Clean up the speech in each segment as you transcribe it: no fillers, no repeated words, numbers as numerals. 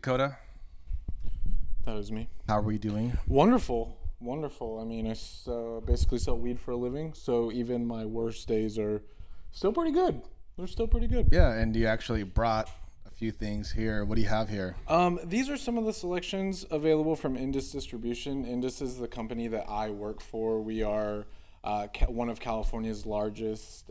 Dakota. That is me. How are we doing? Wonderful. I mean, I basically sell weed for a living, so even my worst days are still pretty good. They're still pretty good. Yeah, and you actually brought a few things here. What do you have here? These are some of the selections available from Indus Distribution. Indus is the company that I work for. We are one of California's largest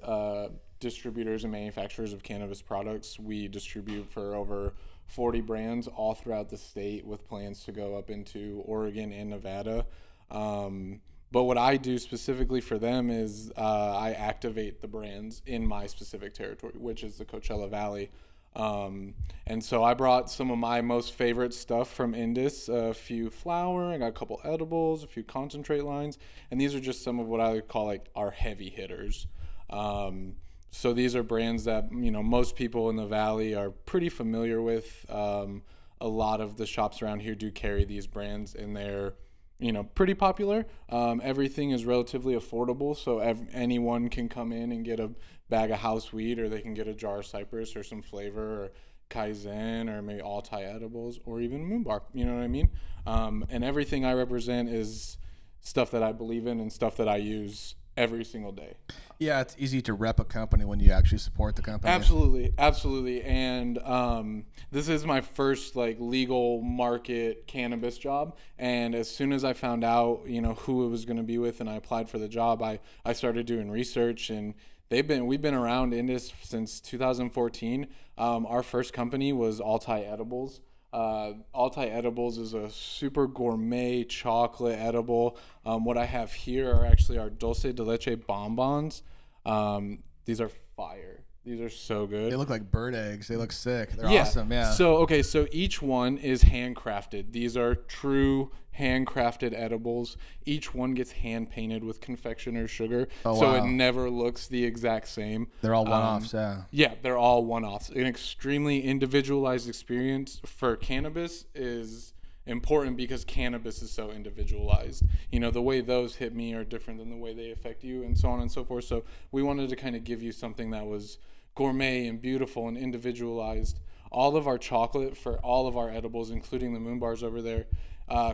distributors and manufacturers of cannabis products. We distribute for over 40 brands all throughout the state with plans to go up into Oregon and Nevada. But what I do specifically for them is I activate the brands in my specific territory, which is the Coachella Valley. And so I brought some of my most favorite stuff from Indus, a few flower, I got a couple edibles, a few concentrate lines, and these are just some of what I would call like our heavy hitters. So these are brands that, you know, most people in the Valley are pretty familiar with. A lot of the shops around here do carry these brands, and they're, you know, pretty popular. Everything is relatively affordable, so anyone can come in and get a bag of house weed, or they can get a jar of cypress or some flavor or Kaizen or maybe Altai edibles or even Moon Bar. You know what I mean? And everything I represent is stuff that I believe in and stuff that I use every single day. Yeah, it's easy to rep a company when you actually support the company. Absolutely. And this is my first like legal market cannabis job. And as soon as I found out, you know, who it was going to be with, and I applied for the job, I started doing research, and we've been around Indus since 2014. Our first company was Altai Edibles. Altai Edibles is a super gourmet chocolate edible. What I have here are actually our dulce de leche bonbons. These are fire. These are so good. They look like bird eggs. They look sick. They're awesome. Yeah. So each one is handcrafted. These are true handcrafted edibles. Each one gets hand painted with confectioner's sugar. Oh, so wow. it never looks the exact same. They're all one-offs. Yeah, they're all one-offs. An extremely individualized experience for cannabis is important because cannabis is so individualized. You know, the way those hit me are different than the way they affect you, and so on and so forth. So we wanted to kind of give you something that was gourmet and beautiful and individualized. All of our chocolate for all of our edibles, including the Moon Bars over there,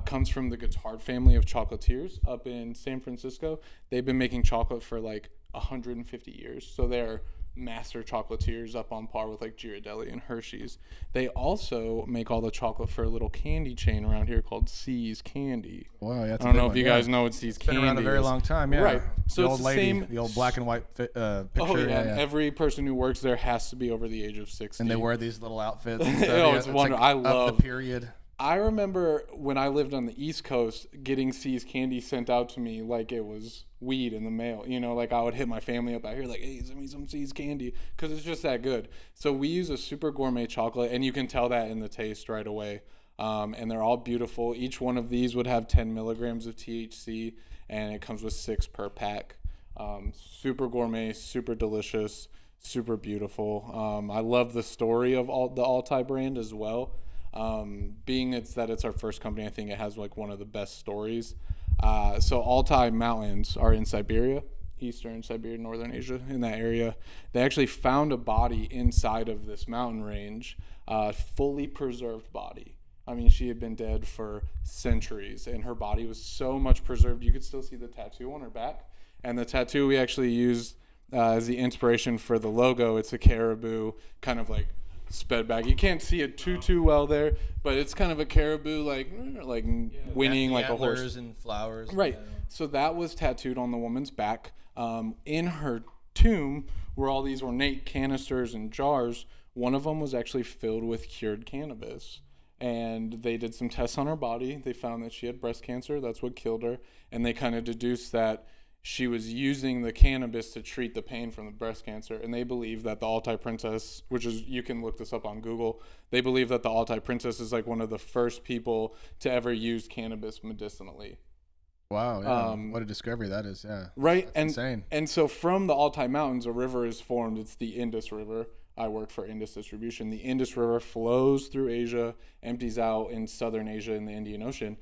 comes from the Guittard family of chocolatiers up in San Francisco. They've been making chocolate for like 150 years. So they're master chocolatiers up on par with like Ghirardelli and Hershey's. They also make all the chocolate for a little candy chain around here called C's Candy. Wow, that's I don't know if you guys know what C's Candy is. Been around a very long time, yeah. Right. So the old lady, the old black and white picture. Oh yeah. Every person who works there has to be over the age of 60. And they wear these little outfits and stuff. Oh, it's wonderful. Like I love the period. I remember when I lived on the East Coast, getting C's Candy sent out to me like it was weed in the mail. You know, like I would hit my family up out here like, hey, send me some C's Candy, because it's just that good. So we use a super gourmet chocolate, and you can tell that in the taste right away. And they're all beautiful. Each one of these would have 10 milligrams of THC, and it comes with 6 per pack. Super gourmet, super delicious, super beautiful. I love the story of the Altai brand as well. Being it's our first company, I think it has like one of the best stories. So Altai Mountains are in Siberia, Eastern Siberia, Northern Asia, in that area. They actually found a body inside of this mountain range, fully preserved body. I mean, she had been dead for centuries, and her body was so much preserved. You could still see the tattoo on her back. And the tattoo we actually used as the inspiration for the logo. It's a caribou, kind of like sped back. You can't see it too well there, but it's kind of a caribou like whinnying like a horse. Antlers and flowers. Right. So that was tattooed on the woman's back. In her tomb were all these ornate canisters and jars. One of them was actually filled with cured cannabis. And they did some tests on her body. They found that she had breast cancer. That's what killed her. And they kind of deduced that she was using the cannabis to treat the pain from the breast cancer. And they believe that the Altai Princess, which is, you can look this up on Google, they believe that the Altai Princess is like one of the first people to ever use cannabis medicinally. Wow, yeah. What a discovery that is, yeah. Right. That's insane. And so from the Altai Mountains, a river is formed. It's the Indus River. I work for Indus Distribution. The Indus River flows through Asia, empties out in southern Asia in the Indian Ocean.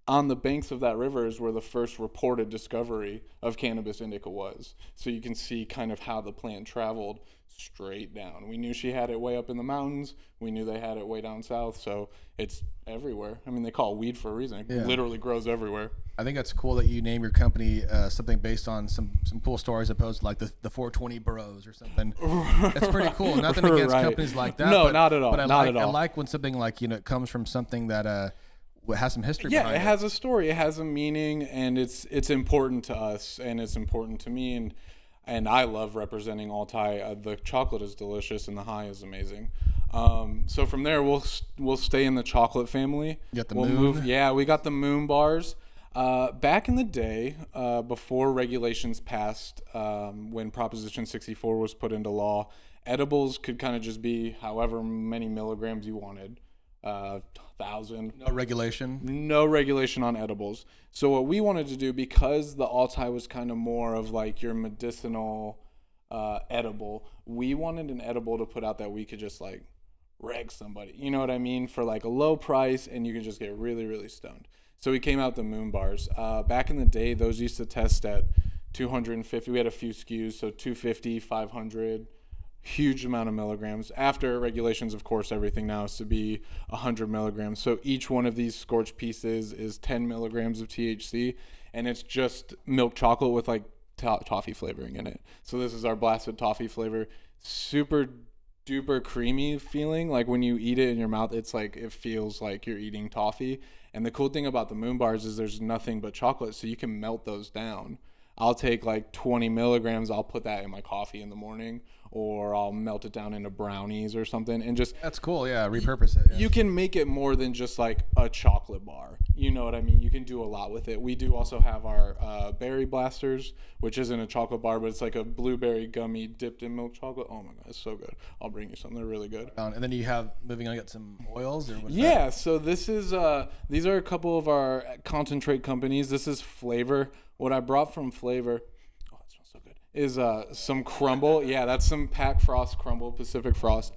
on the banks of that river is where the first reported discovery of cannabis indica was. So you can see kind of how the plant traveled straight down. We knew she had it way up in the mountains. We knew they had it way down south. So it's everywhere. I mean, they call it weed for a reason. It literally grows everywhere. I think that's cool that you name your company something based on some cool stories, opposed to like the 420 Bros or something. That's pretty cool. Nothing against companies like that. No, not at all. But not at all. I like when something like, it comes from something that has some history behind it. Yeah, it has a story. It has a meaning, and it's important to us, and it's important to me, and I love representing Altai. The chocolate is delicious, and the high is amazing. So from there, we'll stay in the chocolate family. You got the moon? Yeah, we got the moon bars. Back in the day, before regulations passed, when Proposition 64 was put into law, edibles could kind of just be however many milligrams you wanted. 1,000. No regulation. No regulation on edibles. So what we wanted to do, because the Altai was kind of more of like your medicinal edible, we wanted an edible to put out that we could just like reg somebody. You know what I mean? For like a low price, and you could just get really, really stoned. So we came out the moon bars. Back in the day, those used to test at 250. We had a few SKUs, so 250, 500. Huge amount of milligrams. After regulations, of course, everything now is to be 100 milligrams. So each one of these scorched pieces is 10 milligrams of THC, and it's just milk chocolate with like toffee flavoring in it. So this is our blasted toffee flavor. Super duper creamy feeling. Like when you eat it in your mouth, it's like it feels like you're eating toffee. And the cool thing about the moon bars is there's nothing but chocolate, so you can melt those down. I'll take like 20 milligrams. I'll put that in my coffee in the morning, or I'll melt it down into brownies or something, and just that's cool. Yeah, repurpose it. Yeah. You can make it more than just like a chocolate bar. You know what I mean? You can do a lot with it. We do also have our berry blasters, which isn't a chocolate bar, but it's like a blueberry gummy dipped in milk chocolate. Oh my god, it's so good. I'll bring you some. They're really good. And then you have, moving on, you got some oils, or what is that? That? So this is these are a couple of our concentrate companies. This is Flavor. What I brought from Flavor, oh, that smells so good, is some Crumble. Yeah, that's some Pack Frost Crumble, Pacific Frost.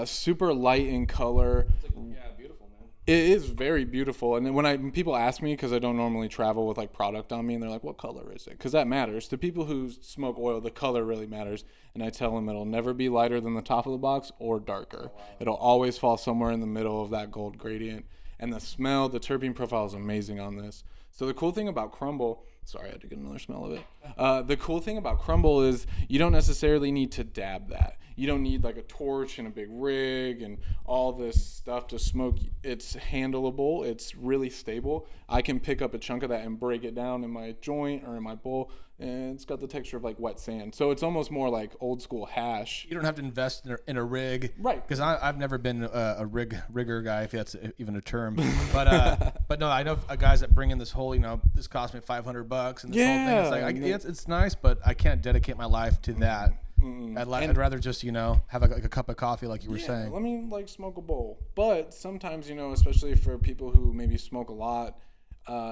Super light in color. Beautiful, man. It is very beautiful. And then when people ask me, because I don't normally travel with like product on me, and they're like, what color is it? Because that matters. To people who smoke oil, the color really matters. And I tell them it'll never be lighter than the top of the box or darker. Oh, wow. It'll always fall somewhere in the middle of that gold gradient. And the smell, the terpene profile is amazing on this. So the cool thing about Crumble, sorry, I had to get another smell of it. The cool thing about Crumble is you don't necessarily need to dab that. You don't need like a torch and a big rig and all this stuff to smoke. It's handleable. It's really stable. I can pick up a chunk of that and break it down in my joint or in my bowl, and it's got the texture of like wet sand. So it's almost more like old school hash. You don't have to invest in a rig, right? Because I've never been a rigger guy, if that's even a term. But no, I know guys that bring in this whole, this cost me $500, and this whole thing. It's like it's nice, but I can't dedicate my life to that. I'd rather just have like a cup of coffee, like you were saying. Let me like smoke a bowl. But sometimes especially for people who maybe smoke a lot,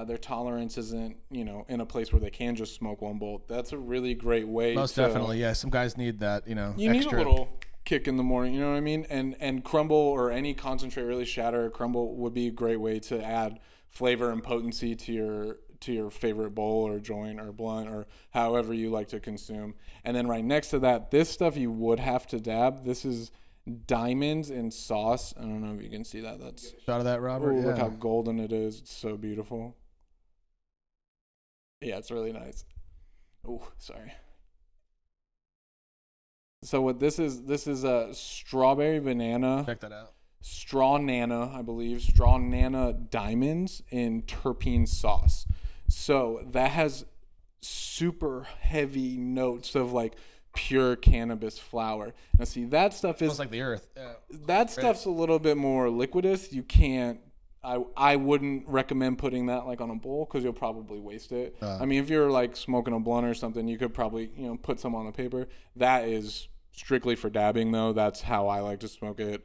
their tolerance isn't in a place where they can just smoke one bowl. That's a really great way. Most definitely, yeah. Some guys need that, You extra. need a little kick in the morning. You know what I mean? And Crumble or any concentrate, really shatter or Crumble would be a great way to add flavor and potency to your favorite bowl or joint or blunt or however you like to consume. And then right next to that, this stuff you would have to dab. This is diamonds in sauce. I don't know if you can see that. That's shot of that, Robert. Ooh, yeah. Look how golden it is. It's so beautiful. Yeah, it's really nice. Oh, sorry. So what this is a strawberry banana. Check that out. Straw Nana, I believe. Straw Nana diamonds in terpene sauce. So that has super heavy notes of like pure cannabis flower. Now see, that stuff is... Smells like the earth. Yeah. That stuff's a little bit more liquidous. You can't... I wouldn't recommend putting that like on a bowl because you'll probably waste it. I mean, if you're like smoking a blunt or something, you could probably, put some on the paper. That is strictly for dabbing though. That's how I like to smoke it.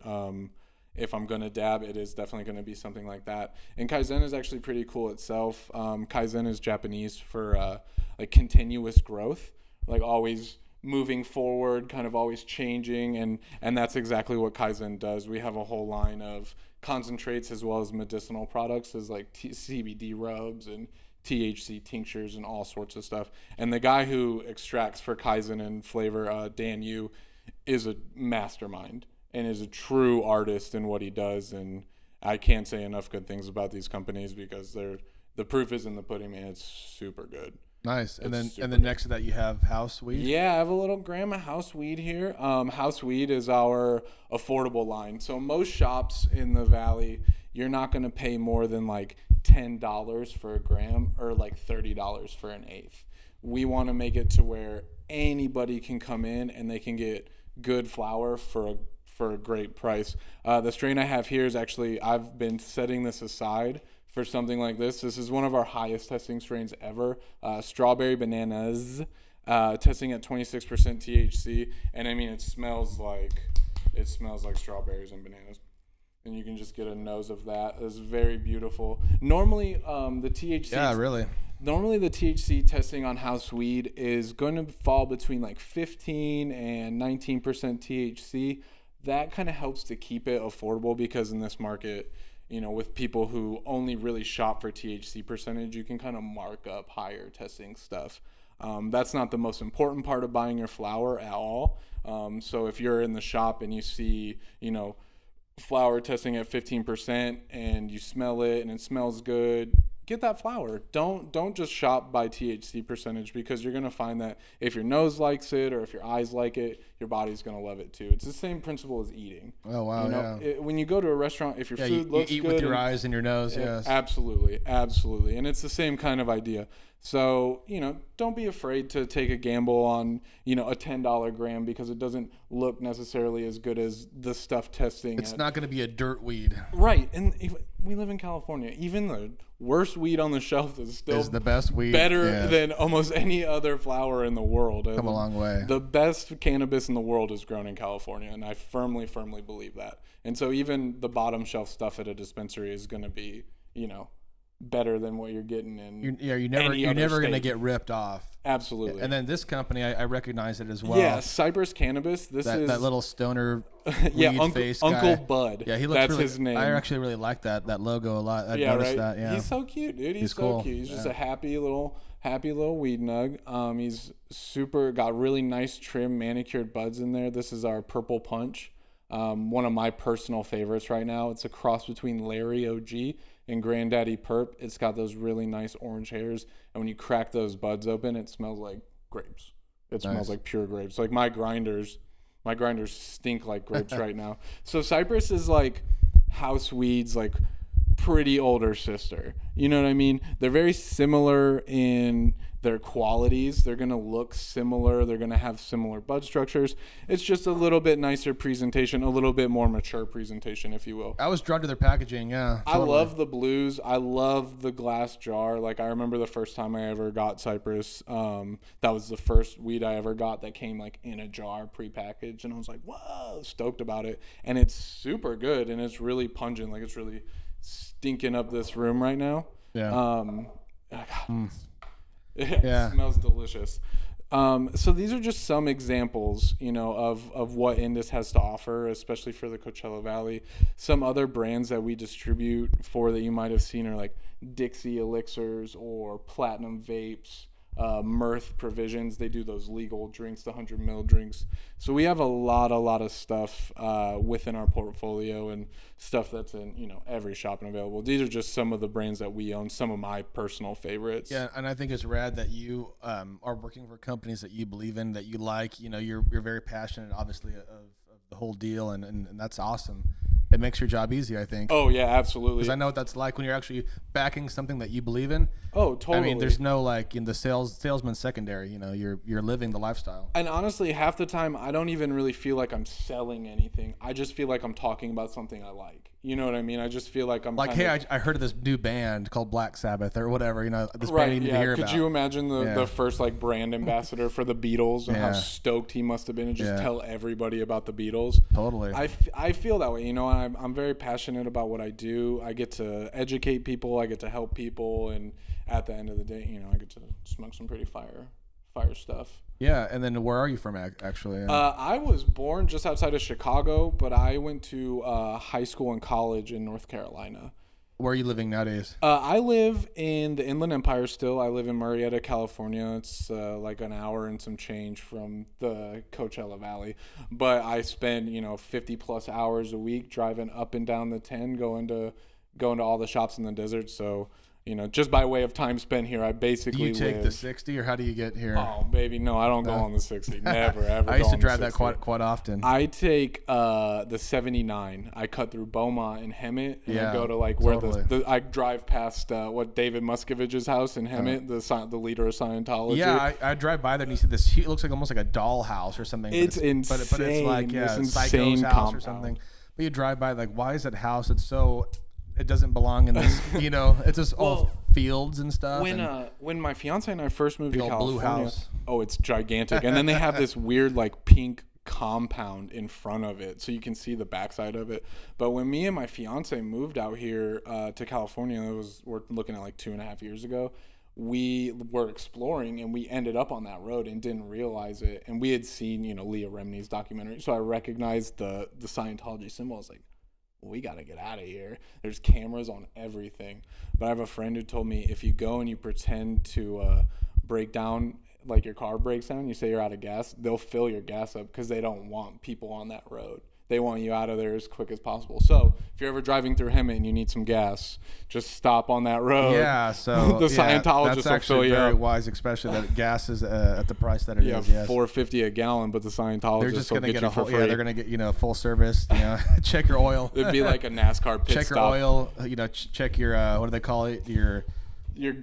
If I'm going to dab, it is definitely going to be something like that. And Kaizen is actually pretty cool itself. Kaizen is Japanese for like continuous growth, like always moving forward, kind of always changing. And that's exactly what Kaizen does. We have a whole line of concentrates as well as medicinal products, as like CBD rubs and THC tinctures and all sorts of stuff. And the guy who extracts for Kaizen and flavor, Dan Yu, is a mastermind and is a true artist in what he does. And I can't say enough good things about these companies because the proof is in the pudding, man. It's super good. Nice. And then next to that you have house weed. Yeah, I have a little gram of house weed here. House weed is our affordable line. So most shops in the valley, you're not going to pay more than like $10 for a gram or like $30 for an eighth. We want to make it to where anybody can come in and they can get good flower for a great price. The strain I have here is actually, I've been setting this aside for something like this. This is one of our highest testing strains ever. Strawberry bananas, testing at 26% THC. And I mean, it smells like strawberries and bananas. And you can just get a nose of that. It's very beautiful. Normally, the THC. Yeah, really. Normally, the THC testing on house weed is going to fall between like 15 and 19% THC. That kind of helps to keep it affordable because in this market, you know, with people who only really shop for THC percentage, you can kind of mark up higher testing stuff. That's not the most important part of buying your flower at all. So if you're in the shop and you see, you know, flower testing at 15% and you smell it and it smells good, get that flower. Don't just shop by THC percentage because you're going to find that if your nose likes it or if your eyes like it, your body's going to love it too. It's the same principle as eating. Oh, wow, you know, when you go to a restaurant, if your food looks good. You eat with your eyes and your nose, yes. Absolutely. And it's the same kind of idea. So, you know, don't be afraid to take a gamble on, you know, a $10 gram because it doesn't look necessarily as good as the stuff testing. It's not going to be a dirt weed. Right. And we live in California. Even the worst weed on the shelf is still the best weed. Better than almost any other flower in the world. Come a long way. The best cannabis in the world is grown in California, and I firmly believe that. And so even the bottom shelf stuff at a dispensary is going to be, you know, better than what you're getting in. You're never going to get ripped off. Absolutely. And then this company, I recognize it as well. Yeah, Cypress Cannabis. This is that little stoner yeah, face Uncle guy. Bud. Yeah, he looks That's really, his name. I actually really like that logo a lot. I noticed right? that. Yeah, he's so cute, dude. He's so cool. cute. He's just a happy little weed nug. He's got really nice trim manicured buds in there. This is our Purple Punch. One of my personal favorites right now. It's a cross between Larry OG and Granddaddy Perp. It's got those really nice orange hairs, and when you crack those buds open, it smells like grapes. It smells like pure grapes. Like my grinders stink like grapes right now. So Cypress is like house weed's like pretty older sister. You know what I mean? They're very similar in their qualities. They're going to look similar. They're going to have similar bud structures. It's just a little bit nicer presentation, a little bit more mature presentation, if you will. I was drawn to their packaging, yeah. Totally. I love the blues. I love the glass jar. Like, I remember the first time I ever got Cypress. That was the first weed I ever got that came, like, in a jar prepackaged. And I was like, whoa, stoked about it. And it's super good, and it's really pungent. Like, it's really stinking up this room right now. Yeah. It smells delicious. So these are just some examples, you know, of what Indus has to offer, especially for the Coachella Valley. Some other brands that we distribute for that you might have seen are like Dixie Elixirs or Platinum Vapes, Mirth Provisions. They do those legal drinks, the 100 ml drinks. So we have a lot of stuff within our portfolio and stuff that's in, you know, every shop and available. These are just some of the brands that we own, some of my personal favorites. Yeah, and I think it's rad that you are working for companies that you believe in, that you like. You know, you're very passionate, obviously, of the whole deal, and that's awesome. It makes your job easy, I think. Oh, yeah, absolutely. Because I know what that's like when you're actually backing something that you believe in. Oh, totally. I mean, there's no, like, in the salesman secondary. You know, you're living the lifestyle. And honestly, half the time, I don't even really feel like I'm selling anything. I just feel like I'm talking about something I like. You know what I mean? I just feel like I'm like, hey, I heard of this new band called Black Sabbath or whatever. You know, this band you need to hear about. Could you imagine the first like brand ambassador for the Beatles and how stoked he must have been and just tell everybody about the Beatles? Totally. I feel that way. You know, I'm very passionate about what I do. I get to educate people. I get to help people, and at the end of the day, you know, I get to smoke some pretty fire stuff. Yeah, and then where are you from actually? I was born just outside of Chicago, but I went to high school and college in North Carolina. Where are you living nowadays? I live in the Inland Empire still. I live in Murrieta, California. It's like an hour and some change from the Coachella Valley. But I spend, 50 plus hours a week driving up and down the 10, going to all the shops in the desert. So, just by way of time spent here, I basically Do you take the 60 or how do you get here? Oh, baby, no, I don't go on the 60. Never, ever. I used to drive that quite often. I take the 79. I cut through Beaumont and Hemet, and I go to where totally. I drive past David Muscovich's house in Hemet, the leader of Scientology. Yeah, I drive by there and you see this. It looks like almost like a doll house or something. It's insane. But it's like Psycho's house or something. But you drive by why is that house? It's so. It doesn't belong in this, it's just all fields and stuff. When my fiance and I first moved to California, blue house. Oh, it's gigantic. And then they have this weird pink compound in front of it, so you can see the backside of it. But when me and my fiance moved out here to California, we're looking at 2.5 years ago. We were exploring and we ended up on that road and didn't realize it. And we had seen, Leah Remini's documentary, so I recognized the Scientology symbol. I was like, we got to get out of here. There's cameras on everything. But I have a friend who told me if you go and you pretend to break down, your car breaks down, you say you're out of gas, they'll fill your gas up because they don't want people on that road. They want you out of there as quick as possible. So if you're ever driving through Hemet and you need some gas, just stop on that road. Yeah, so the Scientologists that's will actually fill you very up. wise, especially that gas is at the price that it is. Yes. $4.50 a gallon, but the Scientologists they're just will gonna get get you a for whole, free. yeah, they're gonna get full service. Check your oil. It'd be like a NASCAR pit check stop. your oil. Check your what do they call it? Your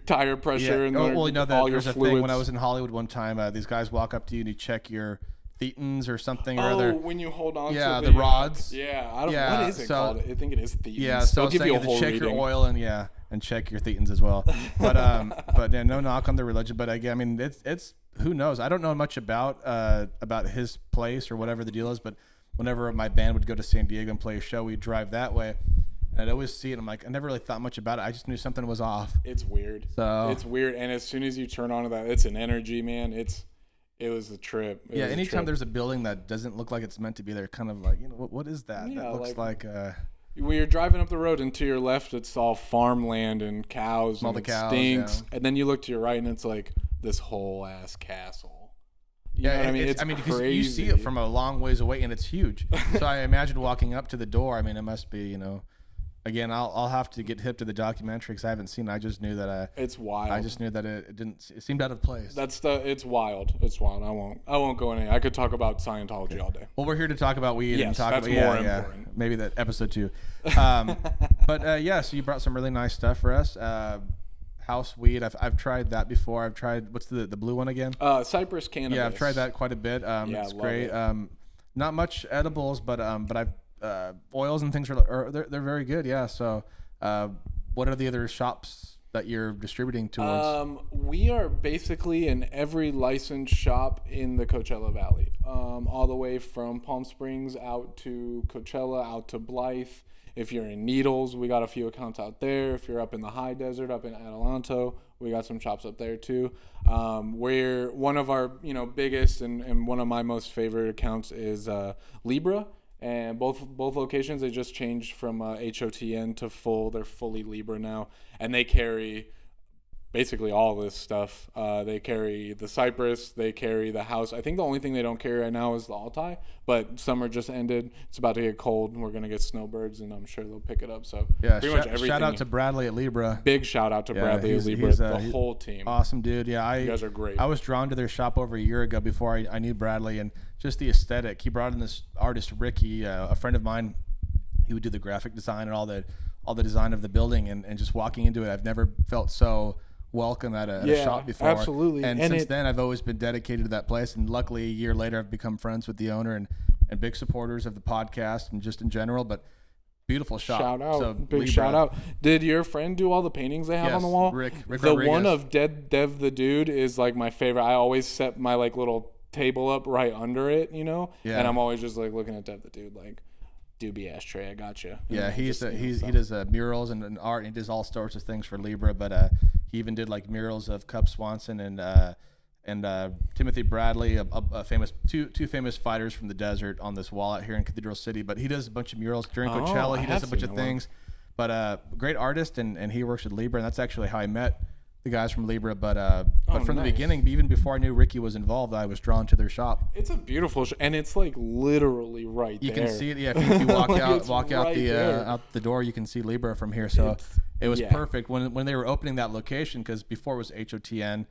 tire pressure and all your there's a fluids. thing when I was in Hollywood one time. These guys walk up to you and you check your thetans or something or other. When you hold on yeah, to the rods. Yeah, I don't. What is it called? I think it is thetans. Yeah, so they'll give you a whole check reading. your oil and check your thetans as well. But no knock on the religion. But again, I mean, it's who knows? I don't know much about his place or whatever the deal is. But whenever my band would go to San Diego and play a show, we'd drive that way. And I'd always see it. I'm like, I never really thought much about it. I just knew something was off. It's weird. It's weird. And as soon as you turn on to that, it's an energy, man. It was a trip. Anytime there's a building that doesn't look like it's meant to be there, kind of like, what is that? Yeah, that looks like when you're driving up the road and to your left, it's all farmland and cows and it stinks. Yeah. And then you look to your right and it's like this whole ass castle. You know what I mean? It's because crazy. You see it from a long ways away and it's huge. So I imagine walking up to the door. I mean, it must be, Again, I'll have to get hip to the documentary because I haven't seen it. I just knew that it's wild. I just knew that it seemed out of place. It's wild. It's wild. I won't go in. I could talk about Scientology all day. Well, we're here to talk about weed and talk that's about more important. Maybe that episode 2. So you brought some really nice stuff for us. House weed. I've tried that before. I've tried what's the blue one again? Cypress cannabis. Yeah, I've tried that quite a bit. It's great. Not much edibles, but I've oils and things they're very good. Yeah. So, what are the other shops that you're distributing towards? We are basically in every licensed shop in the Coachella Valley, all the way from Palm Springs out to Coachella, out to Blythe. If you're in Needles, we got a few accounts out there. If you're up in the high desert, up in Adelanto, we got some shops up there too. We're one of our biggest and one of my most favorite accounts is Libra. And both locations, they just changed from HOTN to full. They're fully Libra now. And they carry basically all this stuff. They carry the Cypress. They carry the House. I think the only thing they don't carry right now is the Altai. But summer just ended. It's about to get cold. We're going to get snowbirds, and I'm sure they'll pick it up. So yeah, pretty much everything. Shout out to Bradley at Libra. Big shout out to Bradley at Libra, the whole team. Awesome dude. Yeah, you guys are great. I was drawn to their shop over a year ago before I knew Bradley, and just the aesthetic. He brought in this artist, Ricky, a friend of mine. He would do the graphic design and all the design of the building, and just walking into it, I've never felt so welcome at a shop before. Absolutely. And since then, I've always been dedicated to that place. And luckily, a year later, I've become friends with the owner and big supporters of the podcast and just in general. But beautiful shop. Shout out. So, big shout out. Did your friend do all the paintings they have on the wall? Rick the Rodriguez. One of Dev the Dude is like my favorite. I always set my little table up right under it, Yeah. And I'm always just looking at Dev the Dude doobie ashtray. I got you. Yeah, he does murals and art, and he does all sorts of things for Libra. But he even did murals of Cub Swanson and and Timothy Bradley, a famous two famous fighters from the desert on this wall out here in Cathedral City. But he does a bunch of murals during Coachella. He does a bunch of things. But great artist, and he works with Libra, and that's actually how I met the guys from Libra. But from the beginning, even before I knew Ricky was involved, I was drawn to their shop. It's a beautiful and it's like literally right there. You can see it. Yeah, if you walk out the door, you can see Libra from here. So it was perfect when they were opening that location, because before it was HOTN,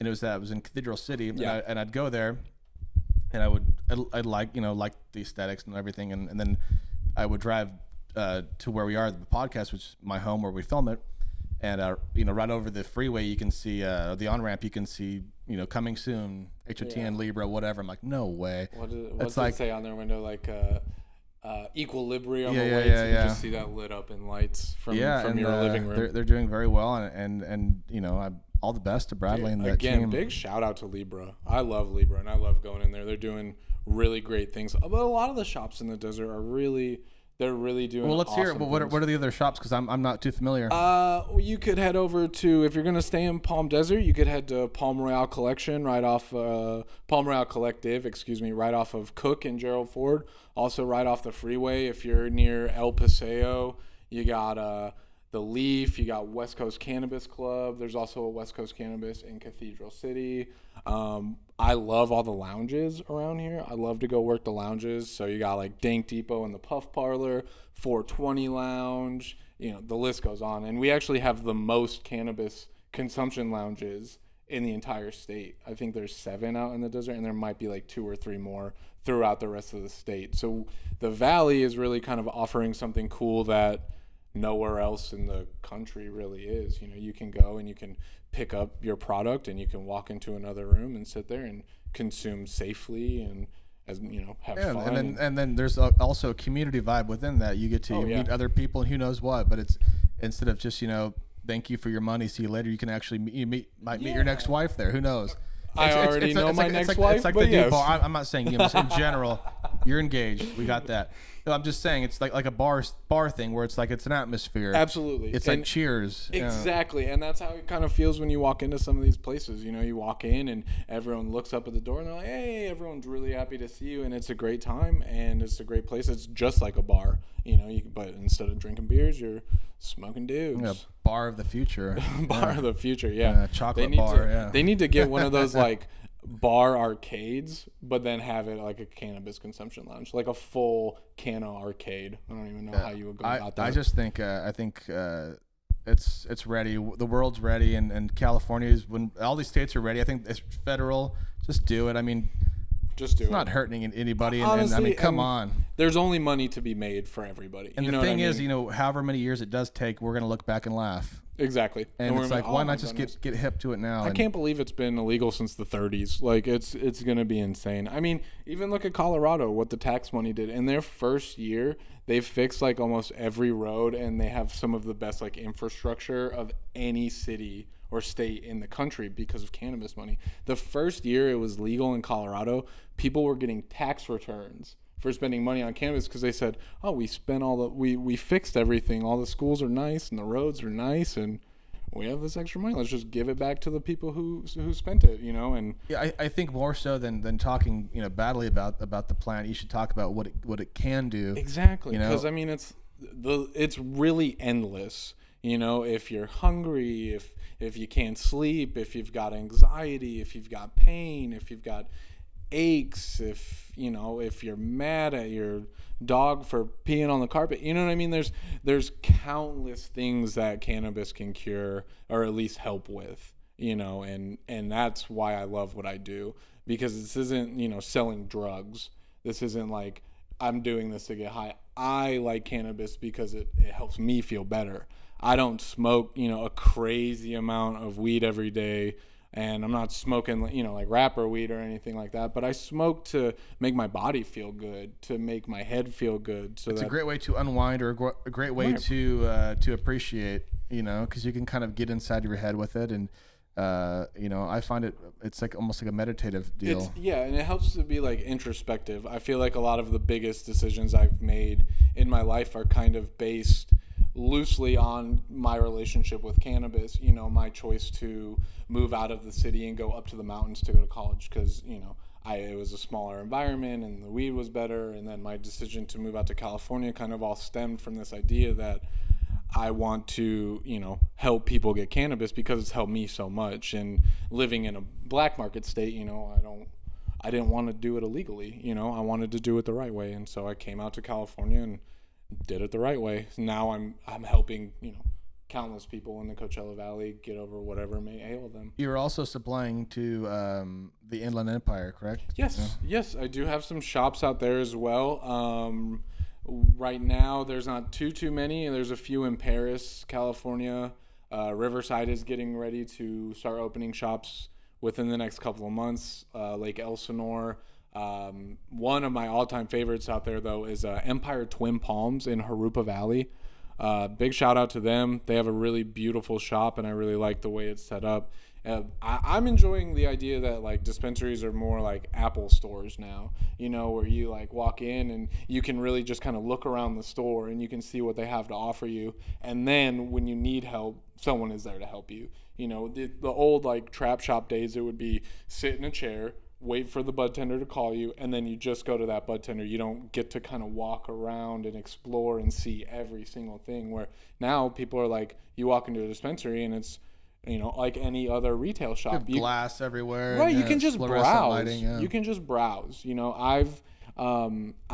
and it was in Cathedral City, and I'd go there, and I'd like the aesthetics and everything, and then I would drive to where we are, the podcast, which is my home where we film it. And right over the freeway, you can see the on-ramp. You can see, coming soon, HOTN, Libra, whatever. I'm like, no way. What's it say on their window? Like equilibrium awaits. You just see that lit up in lights from your living room. They're doing very well, and all the best to Bradley and that team. Again, big shout out to Libra. I love Libra, and I love going in there. They're doing really great things. But a lot of the shops in the desert are really. They're really doing. Well, let's hear it. But what are the other shops? Because I'm not too familiar. You could head over to, if you're gonna stay in Palm Desert, you could head to Palm Royale Collective, right off of Cook and Gerald Ford. Also, right off the freeway. If you're near El Paseo, you got the Leaf. You got West Coast Cannabis Club. There's also a West Coast Cannabis in Cathedral City. I love all the lounges around here. I love to go work the lounges. So you got like Dank Depot and the Puff Parlor, 420 Lounge, the list goes on. And we actually have the most cannabis consumption lounges in the entire state. I think there's 7 out in the desert, and there might be like 2 or 3 more throughout the rest of the state. So the Valley is really kind of offering something cool that nowhere else in the country really is. You can go and you can pick up your product, and you can walk into another room and sit there and consume safely and have fun. And then there's also a community vibe within that. You get to meet other people and who knows what, but it's instead of just thank you for your money, see you later, you can actually meet your next wife there. Who knows? I already know my next wife. It's like the new bar. I'm not saying just in general. You're engaged. We got that. No, I'm just saying it's like a bar thing where it's like it's an atmosphere. Absolutely. It's like cheers. Exactly. And that's how it kind of feels when you walk into some of these places. You walk in and everyone looks up at the door and they're like, hey, everyone's really happy to see you, and it's a great time and it's a great place. It's just like a bar. But instead of drinking beers, you're smoking dudes. Yeah, bar of the future. Of the future, yeah. Chocolate bar, They need to get one of those like bar arcades, but then have it like a cannabis consumption lounge, like a full Cana arcade. I don't even know how you would go about that. I just think it's ready. The world's ready, and California's, when all these states are ready, I think it's federal. Just do it. I mean, just do it. It's not hurting anybody. Honestly, and I mean, come on. There's only money to be made for everybody. And the thing is, however many years it does take, we're going to look back and laugh. Exactly. And it's like, why not just get hip to it now? I can't believe it's been illegal since the 30s. Like, it's going to be insane. I mean, even look at Colorado, what the tax money did. In their first year, they've fixed like almost every road, and they have some of the best like infrastructure of any city or state in the country because of cannabis money. The first year it was legal in Colorado, people were getting tax returns for spending money on cannabis because they said, oh, we spent we fixed everything. All the schools are nice and the roads are nice, and we have this extra money. Let's just give it back to the people who spent it, And yeah, I think more so than talking, badly about the plant, you should talk about what it can do. Exactly. Because I mean, it's really endless. If you're hungry, if you can't sleep, if you've got anxiety, if you've got pain, if you've got aches, if you're mad at your dog for peeing on the carpet, you know what I mean? There's countless things that cannabis can cure or at least help with, and that's why I love what I do, because this isn't, selling drugs. This isn't like I'm doing this to get high. I like cannabis because it helps me feel better. I don't smoke, a crazy amount of weed every day, and I'm not smoking, like rapper weed or anything like that, but I smoke to make my body feel good, to make my head feel good. So it's a great way to unwind, or a great way to appreciate, because you can kind of get inside your head with it, and I find it's like almost like a meditative deal. And it helps to be like introspective. I feel like a lot of the biggest decisions I've made in my life are kind of based loosely on my relationship with cannabis, you know, my choice to move out of the city and go up to the mountains to go to college because, you know, it was a smaller environment and the weed was better. And then my decision to move out to California kind of all stemmed from this idea that I want to, you know, help people get cannabis because it's helped me so much. And living in a black market state, you know, I didn't want to do it illegally, you know, I wanted to do it the right way. And so I came out to California and did it the right way. Now I'm helping, you know, countless people in the Coachella Valley get over whatever may ail them. You're also supplying to the Inland Empire, correct? Yes, yes, I do have some shops out there as well. Right now, there's not too many. There's a few in Paris, California. Riverside is getting ready to start opening shops within the next couple of months. Lake Elsinore. One of my all-time favorites out there, though, is Empire Twin Palms in Jurupa Valley. Big shout out to them. They have a really beautiful shop, and I really like the way it's set up. I'm enjoying the idea that like dispensaries are more like Apple stores now, you know, where you like walk in and you can really just kind of look around the store and you can see what they have to offer you. And then when you need help, someone is there to help you. You know, the old like trap shop days, it would be sit in a chair, wait for the bud tender to call you, and then you just go to that bud tender. You don't get to kind of walk around and explore and see every single thing, where now people are like, you walk into a dispensary and it's, you know, like any other retail shop. You have glass everywhere. Right, you can just browse. Lighting, yeah. You can just browse. You know, I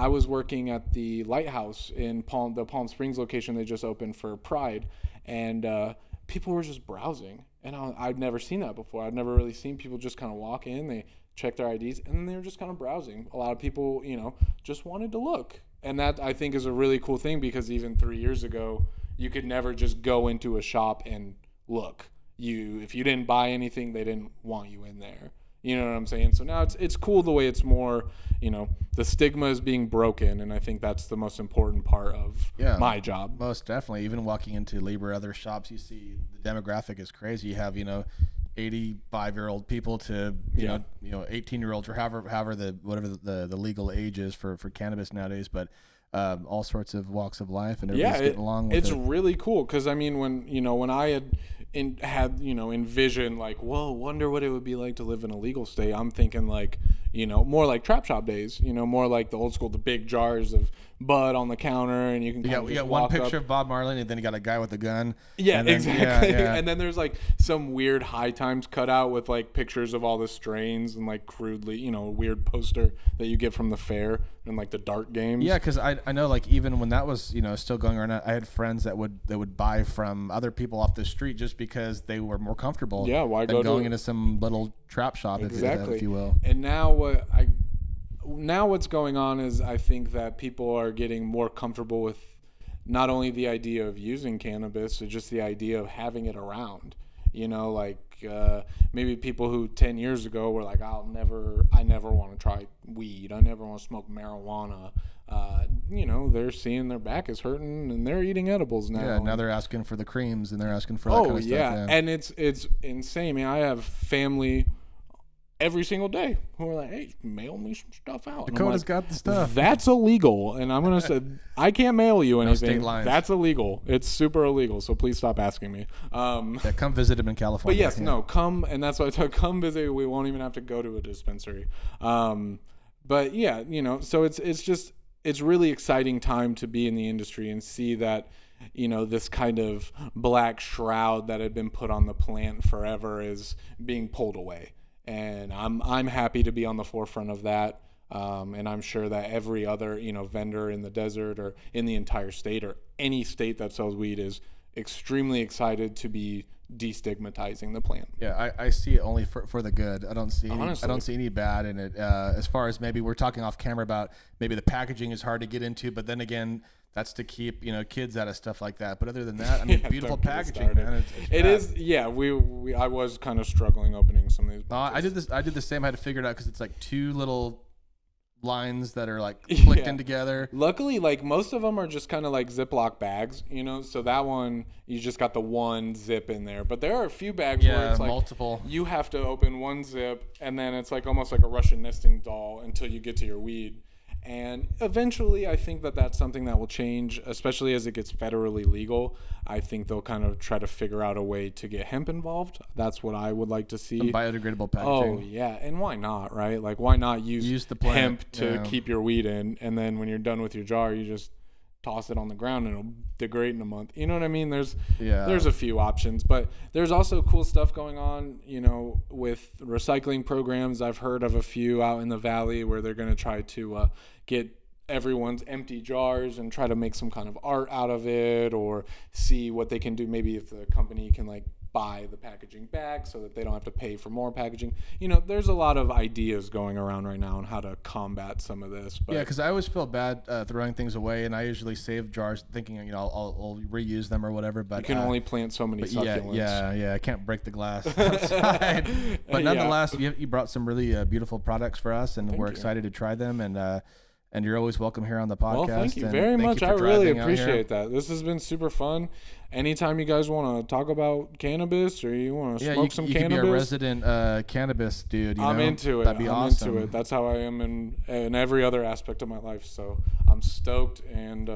was working at the Lighthouse in the Palm Springs location they just opened for Pride, and people were just browsing. And I'd never seen that before. I'd never really seen people just kind of walk in, they check their IDs, and then they were just kind of browsing. A lot of people, you know, just wanted to look. And that, I think, is a really cool thing, because even 3 years ago, you could never just go into a shop and look. If you didn't buy anything, they didn't want you in there. You know what I'm saying? So now it's cool the way it's more, you know, the stigma is being broken, and I think that's the most important part of my job. Most definitely. Even walking into Libra, other shops, you see the demographic is crazy. You have, you know, 85-year-old people to you know 18-year-olds, or however the legal age is for cannabis nowadays, but all sorts of walks of life, and everybody's getting along with it. It's really cool, because I mean, when I had envisioned like, whoa, wonder what it would be like to live in a legal state, I'm thinking like, you know, more like trap shop days, you know, more like the old school, the big jars of bud on the counter, and you can you got one picture of Bob Marley, and then you got a guy with a gun. Yeah, exactly. And then there's like some weird High Times cutout with like pictures of all the strains, and like crudely, you know, a weird poster that you get from the fair and like the dart games. Yeah, because I know, like, even when that was, you know, still going around, I had friends that would buy from other people off the street just because they were more comfortable. Yeah, why than go going into some little trap shop, if you will. And now what's going on is, I think that people are getting more comfortable with not only the idea of using cannabis, but just the idea of having it around. You know, like maybe people who 10 years ago were like, I never want to try weed, I never want to smoke marijuana. You know, they're seeing their back is hurting and they're eating edibles now. Yeah, now they're asking for the creams, and they're asking for that kind of stuff. Yeah, and it's insane. I mean, I have family every single day who are like, hey, mail me some stuff out. Dakota's got the stuff. That's illegal. And I'm going to say, I can't mail you anything. No state lines. That's illegal. It's super illegal. So please stop asking me. Yeah, come visit him in California. But yes, no, come. And that's why I told, come visit. We won't even have to go to a dispensary. But yeah, you know, so it's really exciting time to be in the industry and see that, you know, this kind of black shroud that had been put on the plant forever is being pulled away. And I'm happy to be on the forefront of that. And I'm sure that every other, you know, vendor in the desert or in the entire state or any state that sells weed is extremely excited to be destigmatizing the plant. Yeah, I see it only for the good. I don't see any bad in it. As far as maybe we're talking off camera about maybe the packaging is hard to get into, but then again, that's to keep, you know, kids out of stuff like that. But other than that, I mean, beautiful packaging, man. It is. Yeah, I was kind of struggling opening some of these. I did the same. I had to figure it out because it's like two little lines that are like clicked in together. Luckily, like most of them are just kind of like Ziploc bags, you know. So that one, you just got the one zip in there. But there are a few bags where it's like multiple. You have to open one zip, and then it's like almost like a Russian nesting doll until you get to your weed. And eventually, I think that that's something that will change, especially as it gets federally legal. I think they'll kind of try to figure out a way to get hemp involved. That's what I would like to see. Some biodegradable packaging. Oh, yeah. And why not, right? Like, why not use the plant, hemp to keep your weed in, and then when you're done with your jar, you just toss it on the ground and it'll degrade in a month. You know what I mean? There's a few options, but there's also cool stuff going on, you know, with recycling programs. I've heard of a few out in the valley where they're going to try to get everyone's empty jars and try to make some kind of art out of it, or see what they can do. Maybe if the company can like buy the packaging back so that they don't have to pay for more packaging. You know, there's a lot of ideas going around right now on how to combat some of this. But because I always feel bad throwing things away, and I usually save jars thinking, you know, I'll reuse them or whatever. But you can only plant so many succulents. Yeah, I can't break the glass outside. But nonetheless, you brought some really beautiful products for us, and we're excited to try them. And you're always welcome here on the podcast. Well, thank you very much. I really appreciate that. This has been super fun. Anytime you guys want to talk about cannabis or you want to smoke some cannabis. You could be a resident cannabis dude. I'm into it. That'd be awesome. Into it. That's how I am in every other aspect of my life. So I'm stoked, and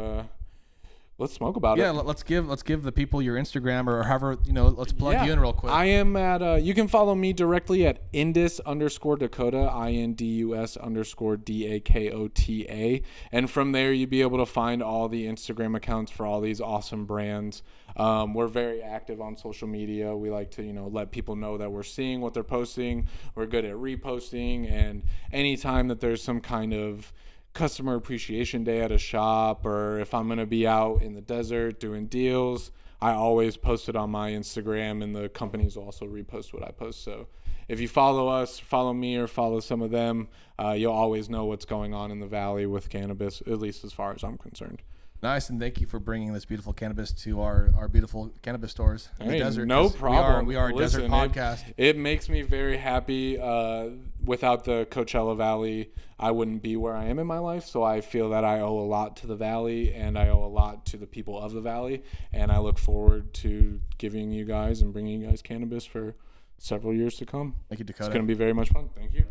let's smoke about it. Yeah, let's give the people your Instagram or however, you know, let's plug you in real quick. I am at, you can follow me directly at Indus_Dakota, INDUS_DAKOTA. And from there, you'd be able to find all the Instagram accounts for all these awesome brands. We're very active on social media. We like to, you know, let people know that we're seeing what they're posting. We're good at reposting. And anytime that there's some kind of customer appreciation day at a shop, or if I'm going to be out in the desert doing deals, I always post it on my Instagram, and the companies will also repost what I post. So if you follow us, follow me, or follow some of them, you'll always know what's going on in the valley with cannabis, at least as far as I'm concerned. Nice, and thank you for bringing this beautiful cannabis to our beautiful cannabis stores in the desert. No problem. We are a desert podcast. It makes me very happy. Without the Coachella Valley, I wouldn't be where I am in my life. So I feel that I owe a lot to the valley, and I owe a lot to the people of the valley. And I look forward to giving you guys and bringing you guys cannabis for several years to come. Thank you, Dakota. It's going to be very much fun. Thank you.